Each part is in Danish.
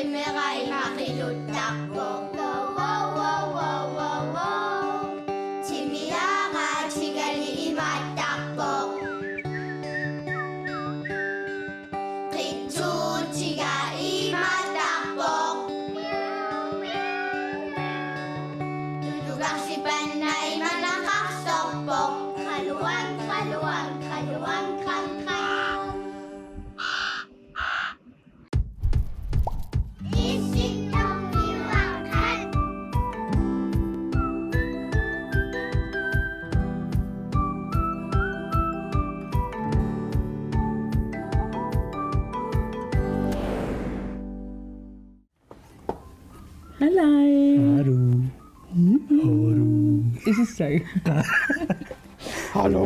Qimerai maqiluttarpo wow Timiara tigali imattarpo Qitsuutiga imattarpo Tutugarsipannai manaqarsorpo Qaluan kram Hello. Hallo. Hallo. Is it so? Hallo.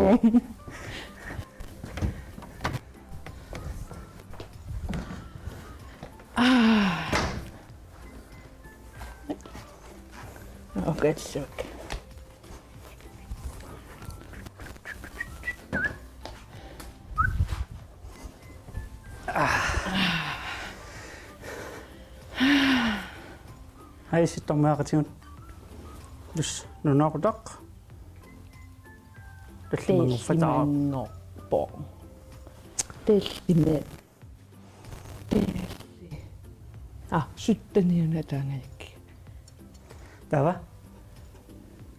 Oh, good soak. Hej, sit dog med til. Dus nu nok dog. Det er mange for dag. Tellimet. Syttäneen tangik. Der var.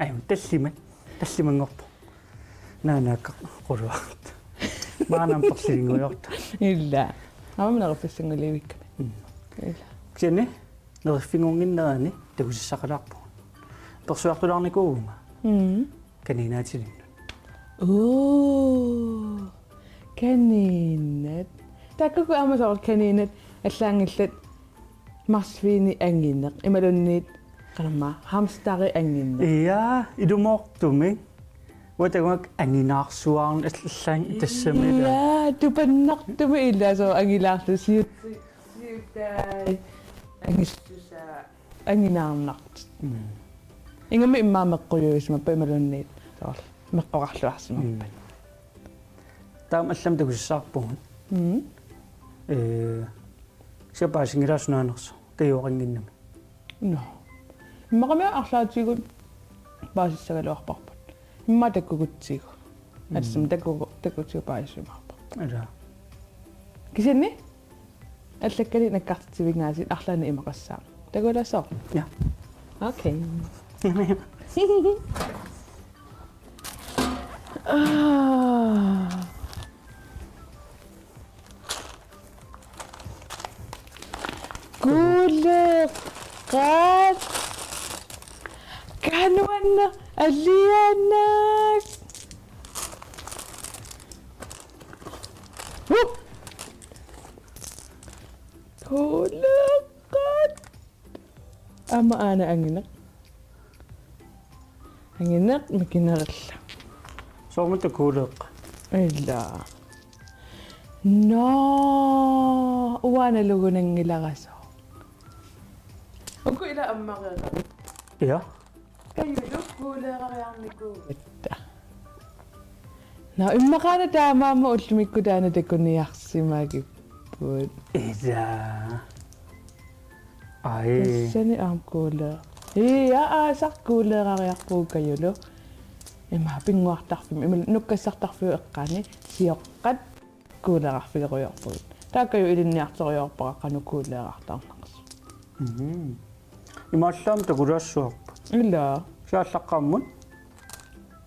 Ej, men det er mange op. Nej, godt. Maanam passingo jort. Illa. Amma naqaffassangu livikka. Illa. Kenne, når fingungen nærne, det er sakadap. Persuartularni kuuma. Kanina til. Kaninat. Takku amma sor kaninat allangillat marsviini anginneq imalunniit qanamma hamstari anginneq. Ja, idumortumi. Watamak anginarsuarn allang tassamila. Ja, tupannartumi illa so angilaarlu siuttai angistusa anginaarnart. Ingami immaamekquyuismappa imalunniit soor meqqorarluarsimappa. Tam allam takussarpuun. Siapaasingilaasunaanерсо tajuoqanginnami. No. Imaqamia arlaatigut baasissagaluarparpat. Imma takkugutsigu. Atsum takkutsigu baasisumarpa. Ala. Kisenni? Allakkali nakkartivignaasit arlaani imaqassaa. Takulasoo. Ja. Okay. Kuleqat kanuanna alliannas kuleqat ama ana angineq mikinerilla Soormata kuuleq. illa no uana lugunangilaraso Oku ila ammareera. Ja. Kayulu kuuleerariarnikuugatta. No immaqaana taamaama ullumikku taana takuniarsimaagippuut. Ida. Ai. Sani aam kuuleer. Ia saqkuuleerariarpuu kayulu. Ima pinguartarfim ima nukkassartarfiu eqqaani sioqqat kuuleerarfileruyorpuut. Taakayu ilinniartoriorpara qanu kuuleerartarnaqs. Imaallam takulaassuarpa. Illa. Saallaqqaammun.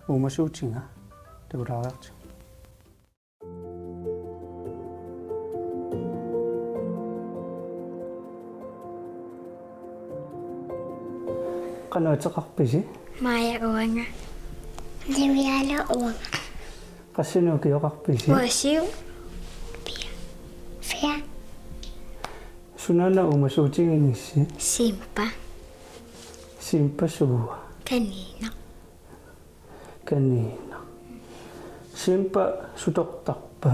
Uumasuutinga. Takulaariarti. Qanaatiqarpisi. Maya uanga Liviala uanga Qassinuukioqarpisi. Wasiu Fia Sunana uumasuutigingissi. Simpa Simpasua. Kanina. Simpa sutortarpa.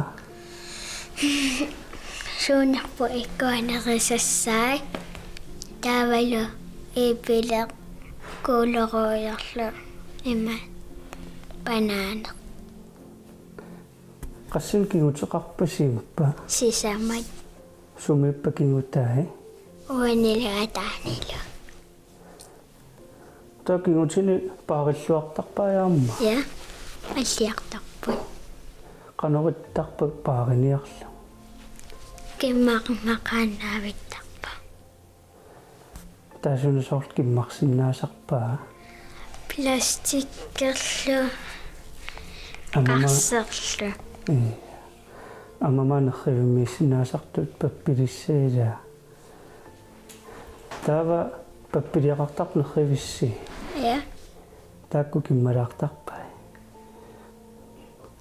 Suunarpu ikkuanerissassai Tavalu ipileq kuuleruuyarlu ima banana Qassin kinguteqarpa simpa. sisamat Sumippa kingutai. Uanilagaataanilo. Takingutini paarilluartarpaajaamma. Ja. Alliartarput. Qanorittarpa paariniarlu. Kimmarmaqaannaavittarpa. Taasunusoort kimmarsinnaasarpaa. Plastikkerlu. Amama Qarserlu. amama nerrivimmiissinnaasartut pappilisseilaa. Taava pappiliaqartaq nerrivissi. Ja. Taakku kimmalaartarpai.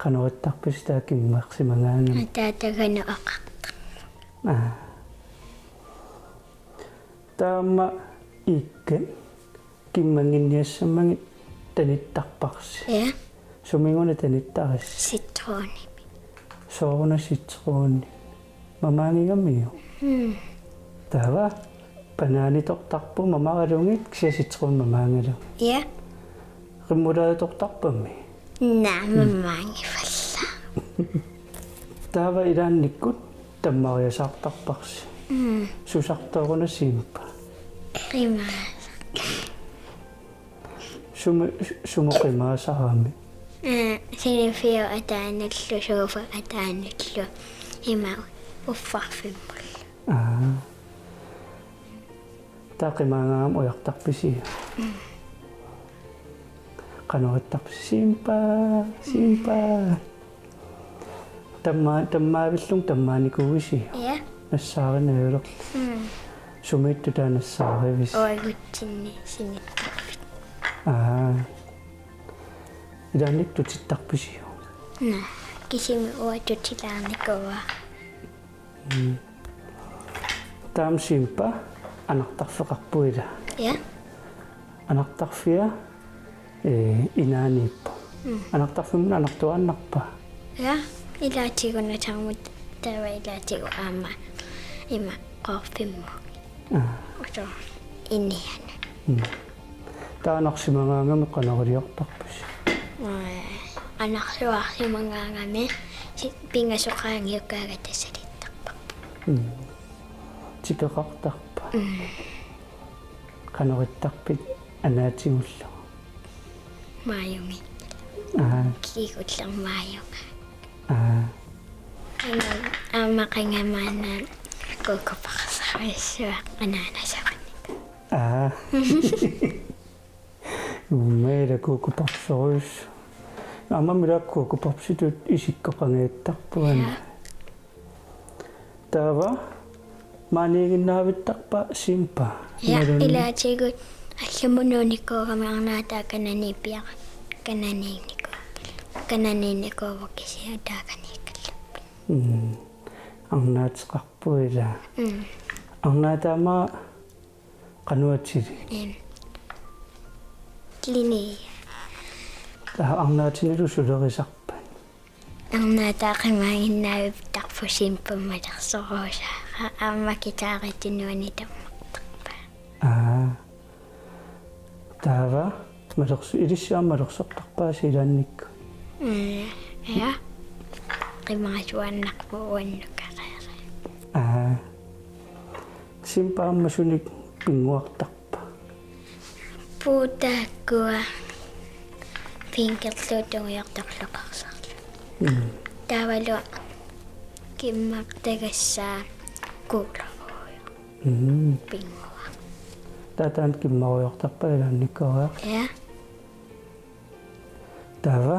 Qanorittarpis taakimmarsimangaanam. Taataganu aqarta. Taama ikke kimmanginniassammangi tanittarparsi. Ja. Suminguna tanittaris. Citroni. Sooruna sitrooni. Mamaangigamiu. Taava panaanitortarpu mamaralungit kisia sitroon mamaangalu. Ja. Qimmulaatoqtarpammi. Naamamaangifalla. Taava ilaannikkut tammariasaartarparsi. Susartooruna simpa. Qimaasa. Sumuqimaasarami. Sinifio ataanallu suufa ataanallu ima uffarfimmulla. Taaqimaangaam ujartarpisi. Qanorittarpisi simpa. Tammaavillung tammaanikuuvisi. Ja. Nassaarinayulerlu. Sumittu taanassaarivis. Oagutsinni sinittarpit. Ilaannik tutittarpisiu. Kisimi uatutilaarnikuva. Taam simpa anartarfeqarpuila. Ja. Anartarfia inaaniippu. Anartarfimuna anartuannarpa. Ja. Ilaatigunna taamut tava ilaatigu aama ima qorfimmu. Oso inniana. Taanarsimangaangami qanariliortarpis. Anarluarsimangaangami pingasuqaangiukkaagattasalittarpa. Tikeqartarpa. Qanorittarpit anaatигуллу. Maayungi. Kiikullar maayunga. Aamaqingamaana kuukupaqsarissua qanaanasaqanika. Meillä kuukuparsorus. Amma millä kuukuparsitut isikkoqangeettarpuan. Taava maaniiginnaavittarpa simpa. Ja ilaatigut allumununiikuugamearnaataa kananiipiaq kananiinnikuuvukisia taakaniikallappa. Arnaatеқарпуила. Arnaataama qanuatsili. Lini. Arnaatinilu sulerisarpa. Arnaataaqimaanginnaaviptarpu simpummalersoruusa. Ammakitaarittinuani tammartarpa. Taava malersu ilissaammalersortarpaasi ilaannikku. Ja. Qimaasuannarpu uannukaqeera. Simpaamma sunik pinguartarpa. Puutaakkua pinkerluutugiartorluqarsarlu. Taavalu kimmartagassaa kuularuuja. Pingua. Tataan kimmaruyortarpa ilaannikkoria. Ja. Taava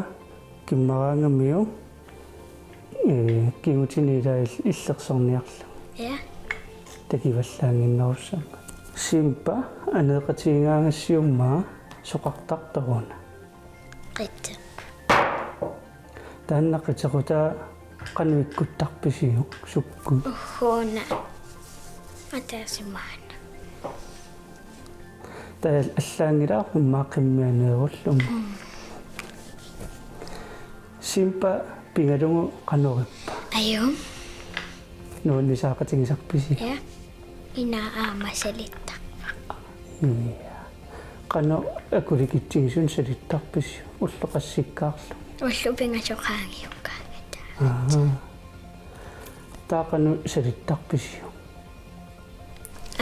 kimmaraangamiu kiingutiniila illersorniarlu. Ja. Takivallaanginnerussanga. Simpa aneeqatiingaangassiummaa soqartartoruna. Qitte. Taannaqitequtaa qanuikkuttarpisiu sukku. Uhuuna. Ataasimaana. Taal allaangilaa maaqimmianeerullum. Simpa pingalungu qanorippa. Ayum. Nuunnisaaqatigisarpisi. Ja. Ina aamasalitta. Qano akulikitsingisun salittarpisiu ulleqassikkaarlu. Ullupingasuqaangiukkaangata. Taaqanu salittarpisiu.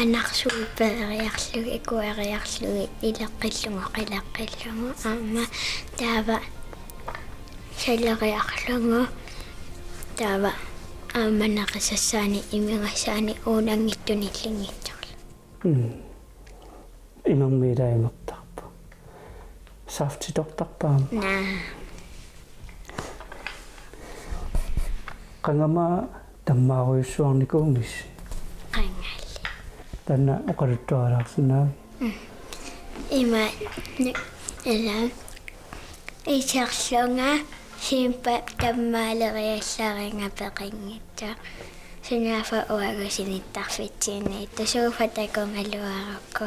анарсуипаериарлуги икуариарлуги илеққиллугу қилаққиллугу аама таава салериарлугу таава ааманақисассаани имигасаани уунангиттуниллингитсарла имаммиилаимертарпа сафтитортарпаама наа qangama tammaaruissuarnikuumis qangalli tanna oqaluttuaralaarsunaa има эла исарлунга симпа таммаалериалларинга пеқингитта синафа уагусиниттарфитсиинни тасууфа такунгалуаракку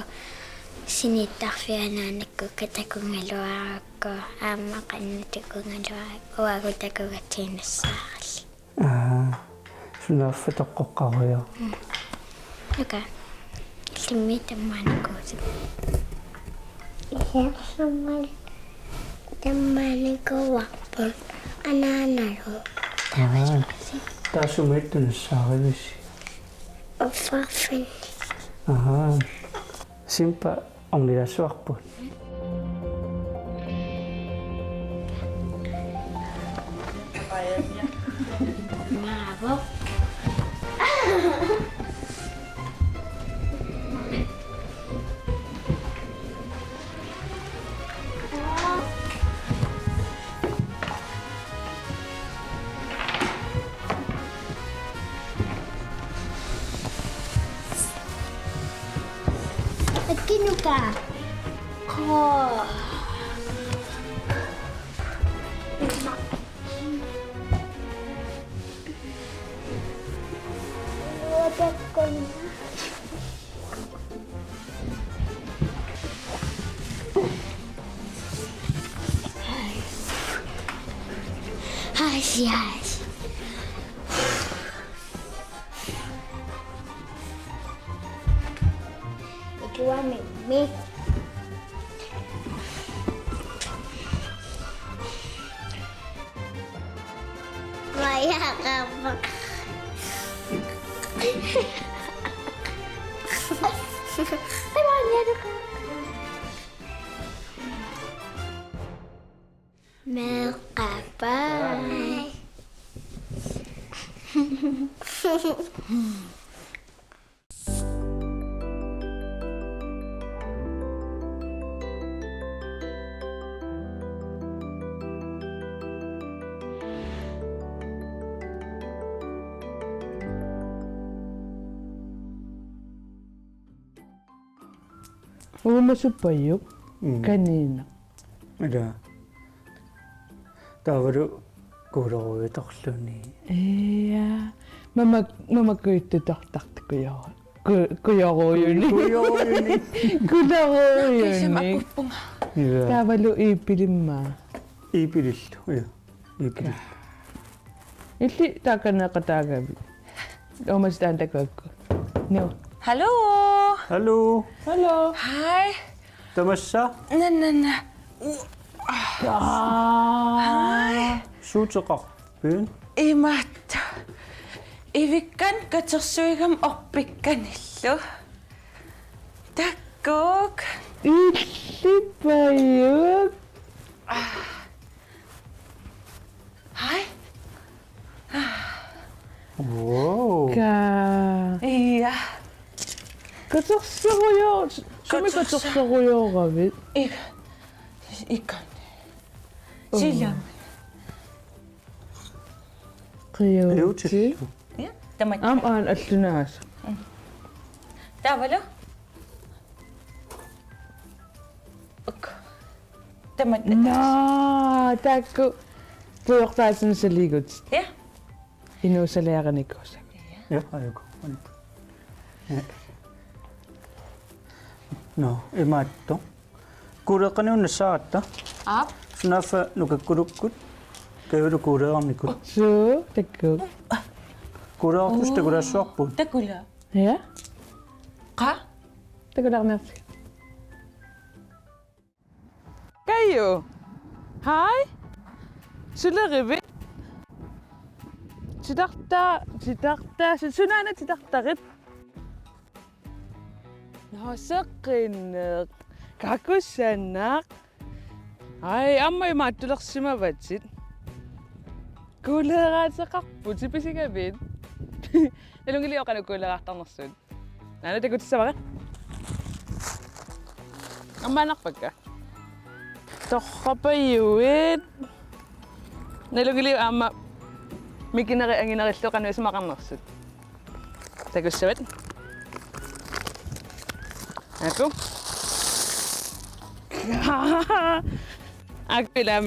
синиттарфианааникку катакунгалуаракку аама қаннутукунгалуарак уагу такугатсинассааралли сунаффа тоққоққаруя ока симми таммааникуусу исарлумал таммааникуарпу анааналу таасумиттунссааривисси оффарфин симпа онгилассуарпут маво Akinuka. Oh. Yes. Itu me. Vaya apa? Merkapai. Umasupayup kanina. ila taavaru kuuloruitorluni Iya. Mamakuittutortartukuyoru. Kuyoruyuni. Kuyoruyuni. ila Taavalu iipilimmaa. iipilillu ila iipilillu Illi taakaneqataagavi. Omastaantakuakku. No. Hallo. hallo Hello. Hej. tamassa Nanana. Hej. suuteqarpin Imat. Ivikkan katersuigam orpikkanillu. Takkuk. Illipayuk. Hej. wow Ka. Ja. Katerseruyo. Sumi katerseruyooravit. Ikkan. Silam. Qiyuuti. Ja. Tamat. Am aan allunaas. Tavalu. Ok. Tamat. Naa, takku. Puyortaasin saligut. Ja. Inuusaleaqanikkuusak. ja ayuko no imaatto kuuleqaniunnassaaratta Op. sunaffa nukakkulukkut kayulu kuuleernikut Suu, takku. kuuleertus takulassuarput Takula. Ja? Qa. Takularnersi. Kayo. Hej. Sulerivit. Sidarta, sunana sidartarit. Noseqinneq. Kakussanak. Ai, amma imaattulersimavatit. Kuuleeraatiqarput ipisigavit. Nalungilioqanu kuuleeraartarnersuut. Nana takutissavaqa. Ammaanarpakka. Torrapayuit. Nalungilio amma mikineri anginerilluqanu ismaqarnersut. Takussavat. Aku. Aku ila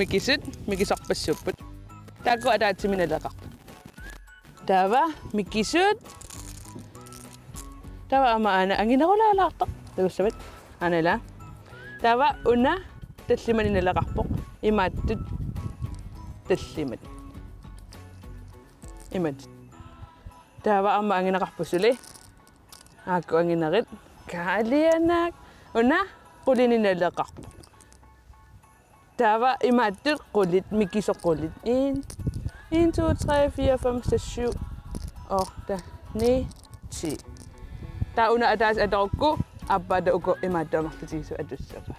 mikisarpassupput. Taku ataatiminalaqarput. Tava mikisut. Tava ama ana anginerulaalaartaq. Takussavat. Anala. Tava una tallimaninalaqarpoq. Imaattut tallimat. Imat. Tava ama angineqarpussuli. Aku anginerit. Kaalianak. Una qulininalaqarpoq. Tava imaattut qulit mikisoqqulit. 1, 2, 3, 4, 5, 6, 7, 8, 9, 10. Ta una ataas atorukku appada uko imaattuamartutiisu atussapa.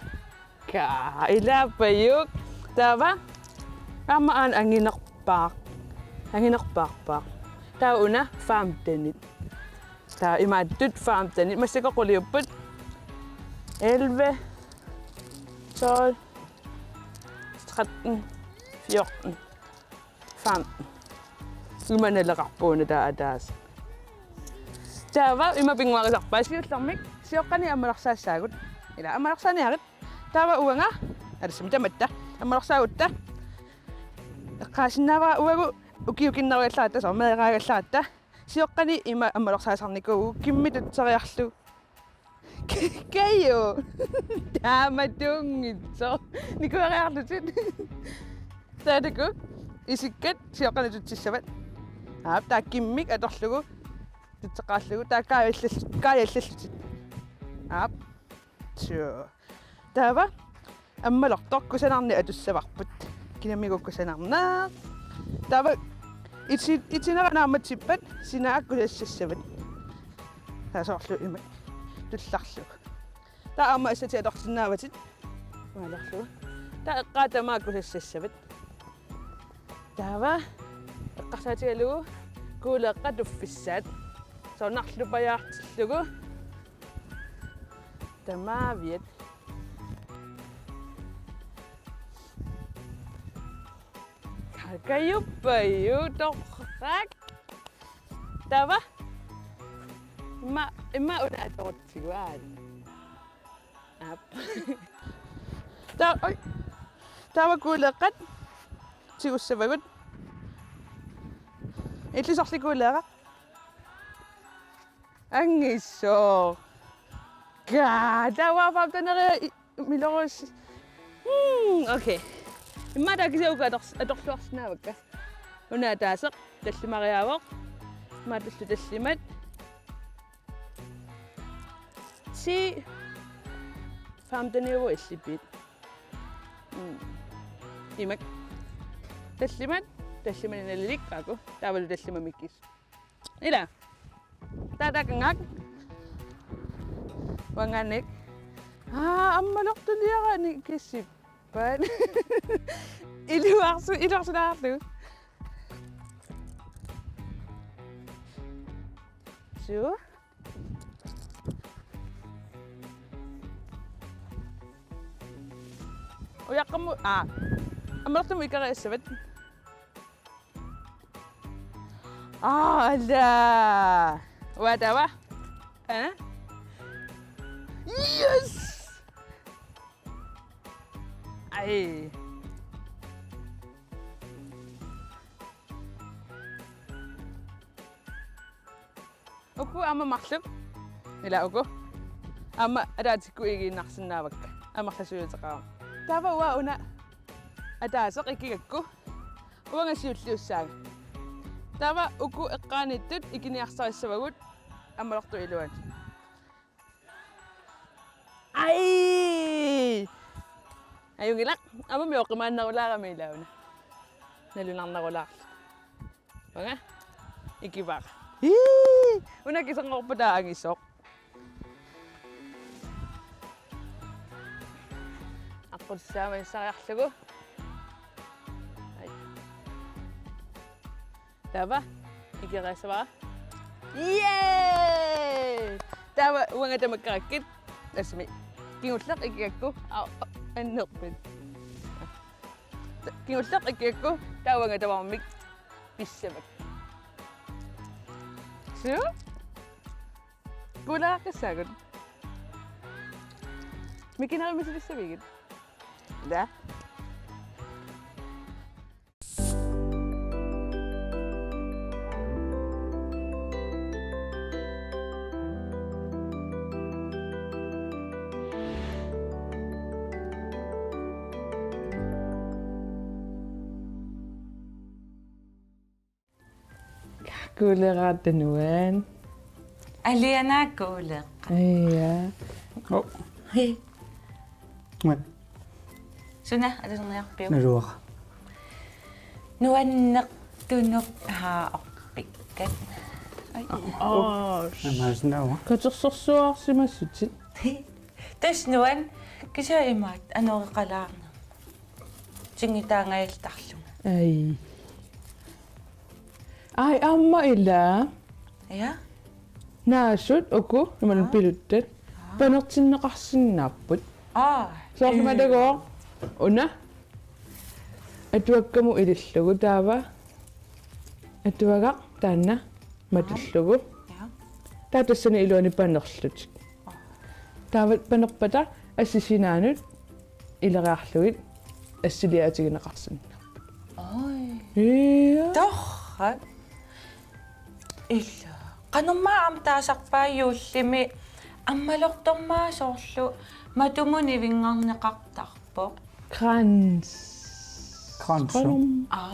Kailapayuk. Tava amaan anginerpaarpaq. Ta una faamtanit. Ta imaattut faamtanit massikoquliupput 11, 12, 13, 14, 15. Imanalaqarpuuna ta ataas. Tava imapingwarisarpaa siullarmik sioqqani ammalarsaasaagut. Ila ammalarsaaniarit. Tava uanga arsum tamatta ammalarsaagutta. Eqqaasinnaava uagu ukiukinnaruallaata sormeeraaгаllaata. Sioqqani ima ammalarsaasarnikugu kimmitutсариарлу. Kayo. Tamatungitso. Nikuariarlutit. Taataku isikkat sioqqani tutsissavat. Aap taakimmik atorlugu tutseqaallugu kaayallallutit. Aap. Sure. Tava ammalortorkusanarni atussavarput. Kinamigukkusanarnaa. Tava itsineraanaammatsippat sinaakkulassasavat. Taasorlu ima tullarluk. Ta amma assati atorsinnaavatit. Maalarlugu. Ta eqqaatamaakkulassasavat. Tava eqqarsaatigalugu kuuleqqa tuffissaat. Soornarlupajaartillugu. Tamaaviat. Kayuppayu torrak. Tava imma una atortiguaan. Ap. Tava kuuleqqat sigussavagut. Itlisorli kuuleeqa. Angissoor. Tava faamtaneri milorus. Okay. Imma taakisauka atorluarsinnaavakka. Una taaseq tallimariaavoq. Maatallu tallimat. Si faamtaniugu illippiit. Imak. Tallimaninallik qaaku. Taavalu tallimamikkis. Ila. Tatakangak. Wanganik. Ammalortuliarani kissippaat. Iluarsunaarlu. Sure. Uyaqqammu ammalortumu ikariassavat. Ala. Watawa. Yes. Ai. Uku amma marluk. Ila uku. Amma adaatikku igiinnarsinnaavakka. Amarlasuuteqaa. Tava wa una ataaseq ikigakku. Uangasiulliussaaga. Tava uku eqqaanittut ikiniarsarissavagut ammalortu iluan. Ai! Ayungilaq amma mioqimaannarulaarami ilauna. Nalunarnarulaarlu. Wanga ikivaq. Una kisangorpata angissoq. qussaama issariarlugu tava ikiqaisava yay tava uanga tamakkarakit asmi kingullaq ikikakku annerpit kingullaq ikikakku tauanga tavarmik pissamak so kuulaaqissagut mikinarimisilissavigit da kuuleraatanuan Alianaakkuule. iya Oh, Hei. men Suna alunerpiu. naluaqa. Nuanneqtunuk haaqpikkat. Намааснаава. katersorsuarsimassutit Tas nuan kisa imaat anoriqalaarna. Tingitaangailtarlunga. ai amma illa Ja? naasut uku iman piluttat panertinneqarsinnaarput soorlumatagoo una atuakkamu ilislugu taava atuagaq taanna matullugu Ja. taatassani iluani panerlutik taavat panerpata assisinaanut ileriarlugit assiliaatigineqarsinna Oi. iya Torrat. Illa. Qanummaa amtaasarpaayuullimi аммалортормаа соорлу матумуни вингарнеқартарпоқ krans Kranser.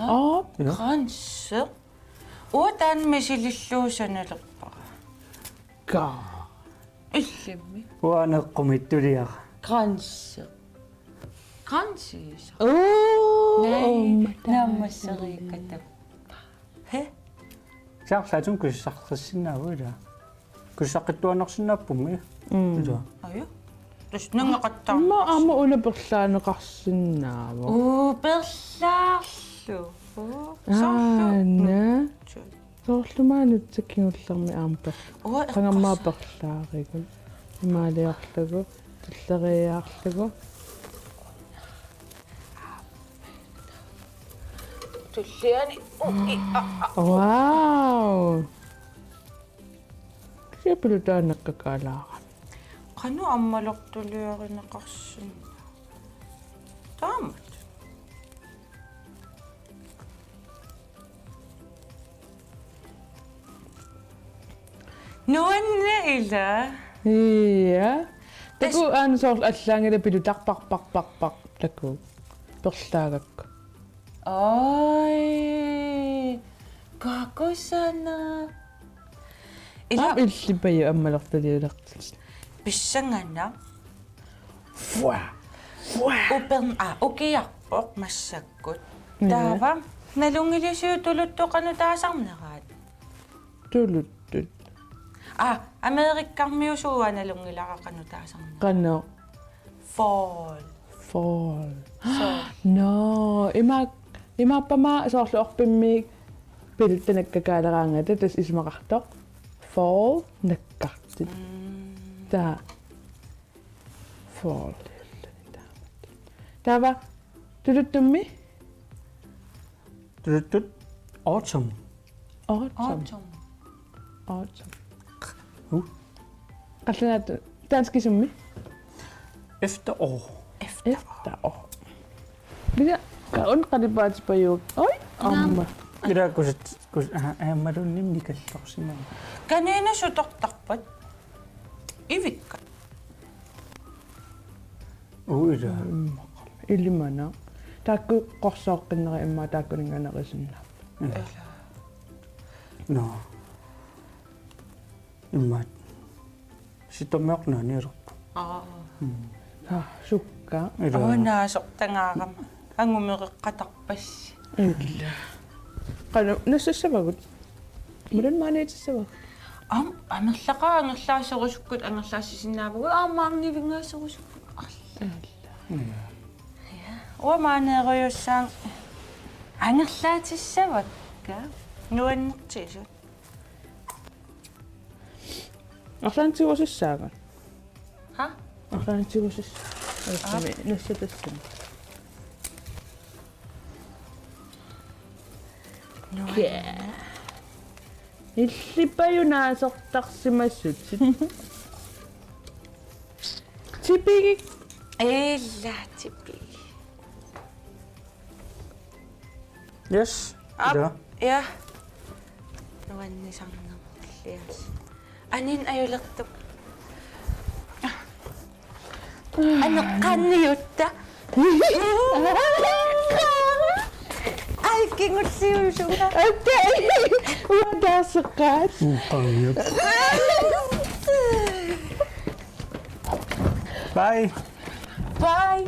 op крансе уутаан мисилиллуусаналерпара ga иллимми Уанеққумиттулиара. крансе крансис oh наммассерикката хэ Саарлаатун куссарлиссиннаавуила. Куссаққиттуанерсиннааппумми. Ила. аю тус нангақаттар amma amma una perlaaneqarsinnaavo уу перлаарлу аана соорлумаанутсаккингуллерми аампер уу qangammaa perlaarigul имаалиарлугу туллериаарлугу туллиани вау кипилутаанеккакаалаара qanu аммалортулиаринеқарсин таамат нуанна ила ия таку аансоорл аллаангила пилутарпарпарпарпар таку перлаагакку ой какосана ила иллипаю аммалерталиулертис писсангана фуа уперн окиарпоқ массаккут таава налунгилисиу тулуттоқану таасарнераат тулуттут америккармиусууа налунгиларақану таасарнераат qanno fall fall so no имааппама соорлу орпиммиик пилуттанаккакаалераангата тас исмақарто fall наккартит та fall тава тулуттумми Tuttut. Autumn. autumn autumn qallunaat taanskisummi Efterår. efterår bisa kaun qalipaatipajuuk oi amma Ila kus aammalunnim nikallersinaa. канина сутортарпат ивикка Uila. illimana taakku qorsooqqinнери имма тааккулинганерисинна No. Immat. Sitomeornaanilerpu. sukka Ila. онаасортангаарама ангумеққатарпасси illa qanu nassavagut mulan maaneetissavag амерлақаа ангерлаасерусуккут ангерлаассисиннаавгу аамаарнивингаасерусуккут Uamaaneeriussaan анерлаатиссавакка нуаннэртисут арлаантигусиссаага ха арлаантигусисс аллами нассатассан иллипаюнаасортарсимассут типиги эллаатипи Yes. Ja. ja нуаннисарнерлиас анин аюлертуп анеққанниутта айкингуллиусуна окей уадасеққат Пангиуп. Bye. bye